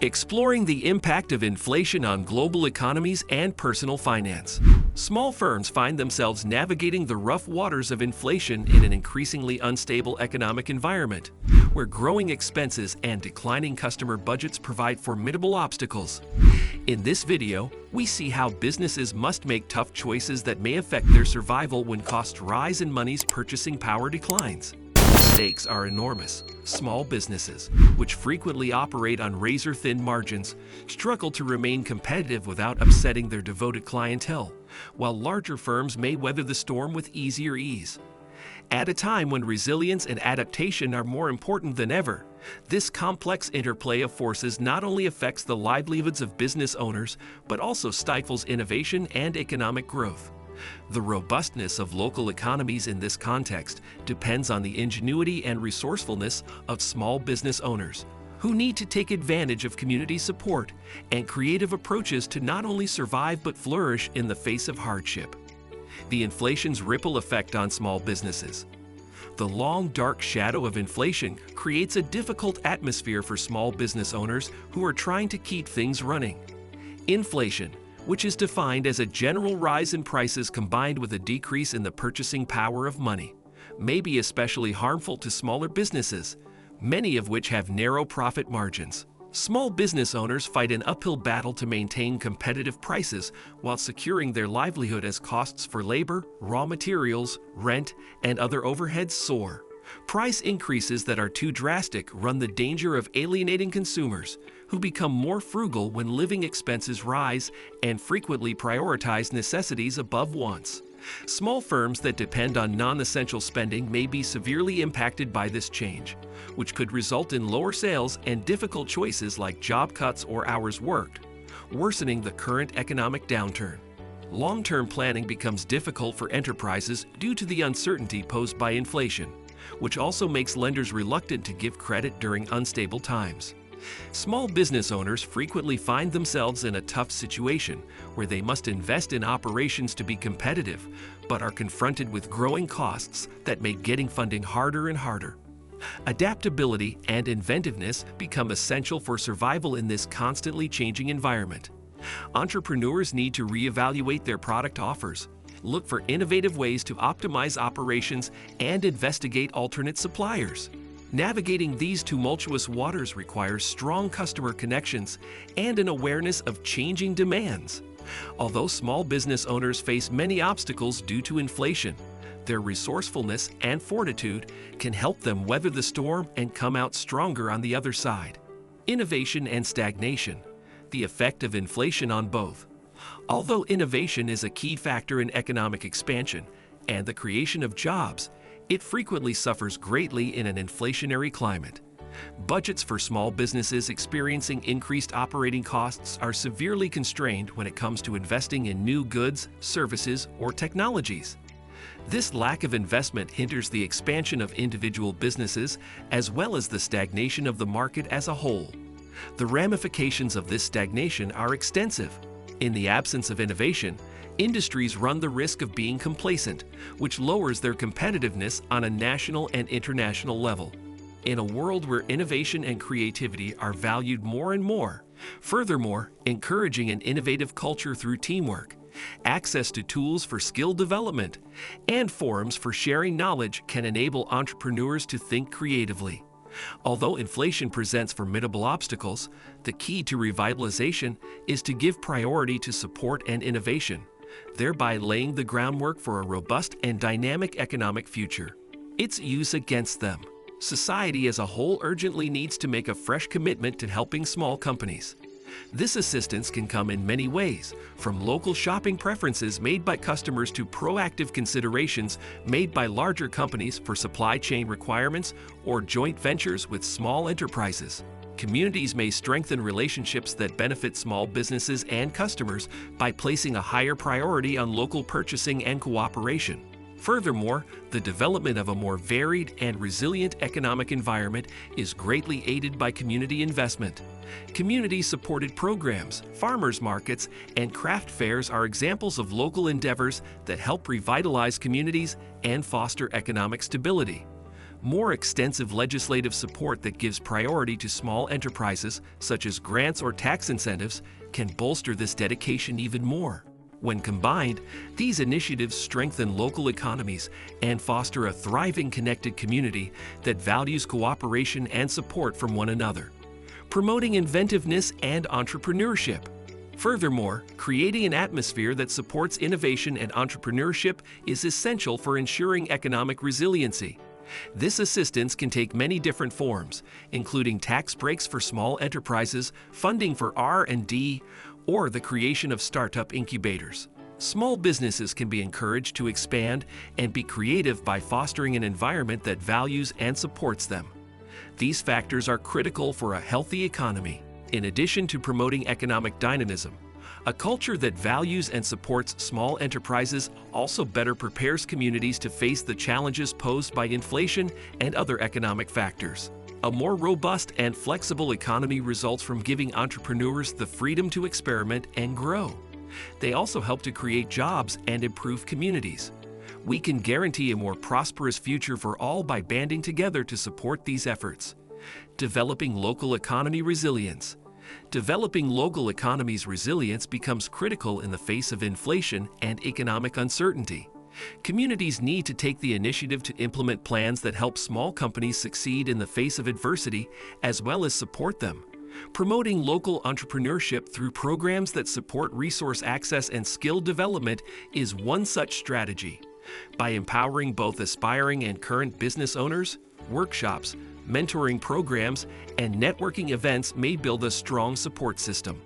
Exploring the impact of inflation on global economies and personal finance. Small firms find themselves navigating the rough waters of inflation in an increasingly unstable economic environment, where growing expenses and declining customer budgets provide formidable obstacles. In this video, we see how businesses must make tough choices that may affect their survival when costs rise and money's purchasing power declines. Stakes are enormous. Small businesses, which frequently operate on razor-thin margins, struggle to remain competitive without upsetting their devoted clientele, while larger firms may weather the storm with easier ease. At a time when resilience and adaptation are more important than ever, this complex interplay of forces not only affects the livelihoods of business owners, but also stifles innovation and economic growth. The robustness of local economies in this context depends on the ingenuity and resourcefulness of small business owners, who need to take advantage of community support and creative approaches to not only survive but flourish in the face of hardship. The inflation's ripple effect on small businesses. The long, dark shadow of inflation creates a difficult atmosphere for small business owners who are trying to keep things running. Inflation, which is defined as a general rise in prices combined with a decrease in the purchasing power of money, may be especially harmful to smaller businesses, many of which have narrow profit margins. Small business owners fight an uphill battle to maintain competitive prices while securing their livelihood as costs for labor, raw materials, rent, and other overheads soar. Price increases that are too drastic run the danger of alienating consumers, who become more frugal when living expenses rise and frequently prioritize necessities above wants. Small firms that depend on non-essential spending may be severely impacted by this change, which could result in lower sales and difficult choices like job cuts or hours worked, worsening the current economic downturn. Long-term planning becomes difficult for enterprises due to the uncertainty posed by inflation, which also makes lenders reluctant to give credit during unstable times. Small business owners frequently find themselves in a tough situation where they must invest in operations to be competitive, but are confronted with growing costs that make getting funding harder and harder. Adaptability and inventiveness become essential for survival in this constantly changing environment. Entrepreneurs need to reevaluate their product offers, look for innovative ways to optimize operations, and investigate alternate suppliers. Navigating these tumultuous waters requires strong customer connections and an awareness of changing demands. Although small business owners face many obstacles due to inflation, their resourcefulness and fortitude can help them weather the storm and come out stronger on the other side. Innovation and stagnation. The effect of inflation on both. Although innovation is a key factor in economic expansion and the creation of jobs, it frequently suffers greatly in an inflationary climate. Budgets for small businesses experiencing increased operating costs are severely constrained when it comes to investing in new goods, services, or technologies. This lack of investment hinders the expansion of individual businesses as well as the stagnation of the market as a whole. The ramifications of this stagnation are extensive. In the absence of innovation, industries run the risk of being complacent, which lowers their competitiveness on a national and international level. In a world where innovation and creativity are valued more and more, furthermore, encouraging an innovative culture through teamwork, access to tools for skill development, and forums for sharing knowledge can enable entrepreneurs to think creatively. Although inflation presents formidable obstacles, the key to revitalization is to give priority to support and innovation, thereby laying the groundwork for a robust and dynamic economic future. Its use against them. Society as a whole urgently needs to make a fresh commitment to helping small companies. This assistance can come in many ways, from local shopping preferences made by customers to proactive considerations made by larger companies for supply chain requirements or joint ventures with small enterprises. Communities may strengthen relationships that benefit small businesses and customers by placing a higher priority on local purchasing and cooperation. Furthermore, the development of a more varied and resilient economic environment is greatly aided by community investment. Community-supported programs, farmers markets, and craft fairs are examples of local endeavors that help revitalize communities and foster economic stability. More extensive legislative support that gives priority to small enterprises, such as grants or tax incentives, can bolster this dedication even more. When combined, these initiatives strengthen local economies and foster a thriving, connected community that values cooperation and support from one another, promoting inventiveness and entrepreneurship. Furthermore, creating an atmosphere that supports innovation and entrepreneurship is essential for ensuring economic resiliency. This assistance can take many different forms, including tax breaks for small enterprises, funding for R&D, or the creation of startup incubators. Small businesses can be encouraged to expand and be creative by fostering an environment that values and supports them. These factors are critical for a healthy economy. In addition to promoting economic dynamism, a culture that values and supports small enterprises also better prepares communities to face the challenges posed by inflation and other economic factors. A more robust and flexible economy results from giving entrepreneurs the freedom to experiment and grow. They also help to create jobs and improve communities. We can guarantee a more prosperous future for all by banding together to support these efforts. Developing local economy resilience. Developing local economies' resilience becomes critical in the face of inflation and economic uncertainty. Communities need to take the initiative to implement plans that help small companies succeed in the face of adversity, as well as support them. Promoting local entrepreneurship through programs that support resource access and skill development is one such strategy. By empowering both aspiring and current business owners, workshops, mentoring programs, and networking events may build a strong support system.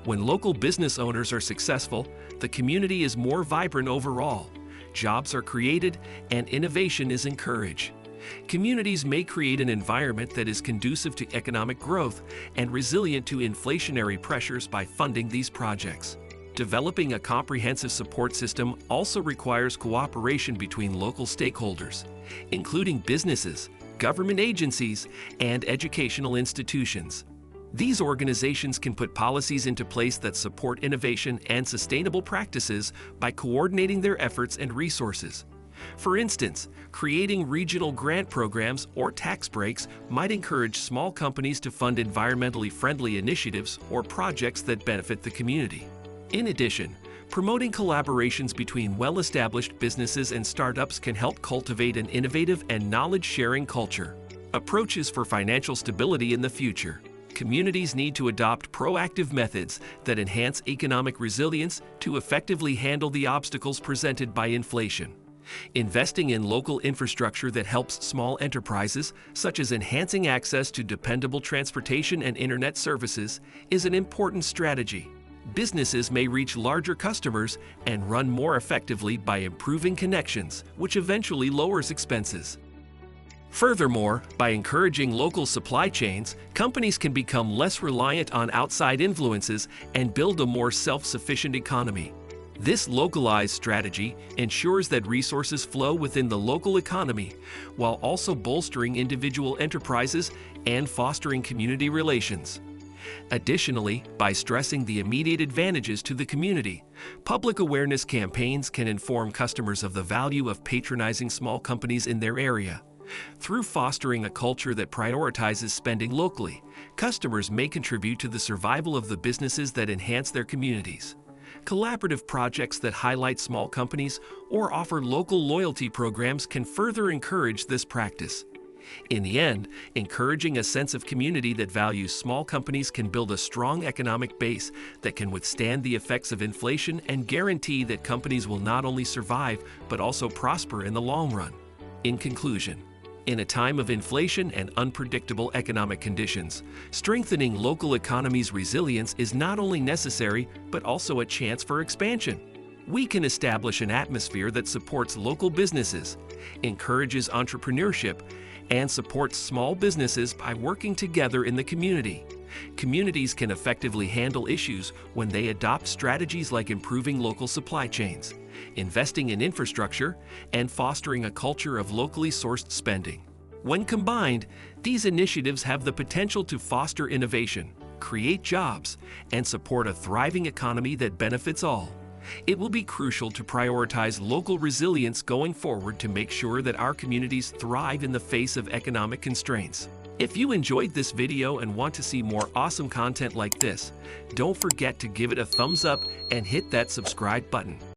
When local business owners are successful, the community is more vibrant overall. Jobs are created and innovation is encouraged. Communities may create an environment that is conducive to economic growth and resilient to inflationary pressures by funding these projects. Developing a comprehensive support system also requires cooperation between local stakeholders, including businesses, government agencies, and educational institutions. These organizations can put policies into place that support innovation and sustainable practices by coordinating their efforts and resources. For instance, creating regional grant programs or tax breaks might encourage small companies to fund environmentally friendly initiatives or projects that benefit the community. In addition, promoting collaborations between well-established businesses and startups can help cultivate an innovative and knowledge-sharing culture. Approaches for financial stability in the future. Communities need to adopt proactive methods that enhance economic resilience to effectively handle the obstacles presented by inflation. Investing in local infrastructure that helps small enterprises, such as enhancing access to dependable transportation and internet services, is an important strategy. Businesses may reach larger customers and run more effectively by improving connections, which eventually lowers expenses. Furthermore, by encouraging local supply chains, companies can become less reliant on outside influences and build a more self-sufficient economy. This localized strategy ensures that resources flow within the local economy, while also bolstering individual enterprises and fostering community relations. Additionally, by stressing the immediate advantages to the community, public awareness campaigns can inform customers of the value of patronizing small companies in their area. Through fostering a culture that prioritizes spending locally, customers may contribute to the survival of the businesses that enhance their communities. Collaborative projects that highlight small companies or offer local loyalty programs can further encourage this practice. In the end, encouraging a sense of community that values small companies can build a strong economic base that can withstand the effects of inflation and guarantee that companies will not only survive but also prosper in the long run. In conclusion, in a time of inflation and unpredictable economic conditions, strengthening local economies' resilience is not only necessary but also a chance for expansion. We can establish an atmosphere that supports local businesses, encourages entrepreneurship, and supports small businesses by working together in the community. Communities can effectively handle issues when they adopt strategies like improving local supply chains, investing in infrastructure, and fostering a culture of locally sourced spending. When combined, these initiatives have the potential to foster innovation, create jobs, and support a thriving economy that benefits all. It will be crucial to prioritize local resilience going forward to make sure that our communities thrive in the face of economic constraints. If you enjoyed this video and want to see more awesome content like this, don't forget to give it a thumbs up and hit that subscribe button.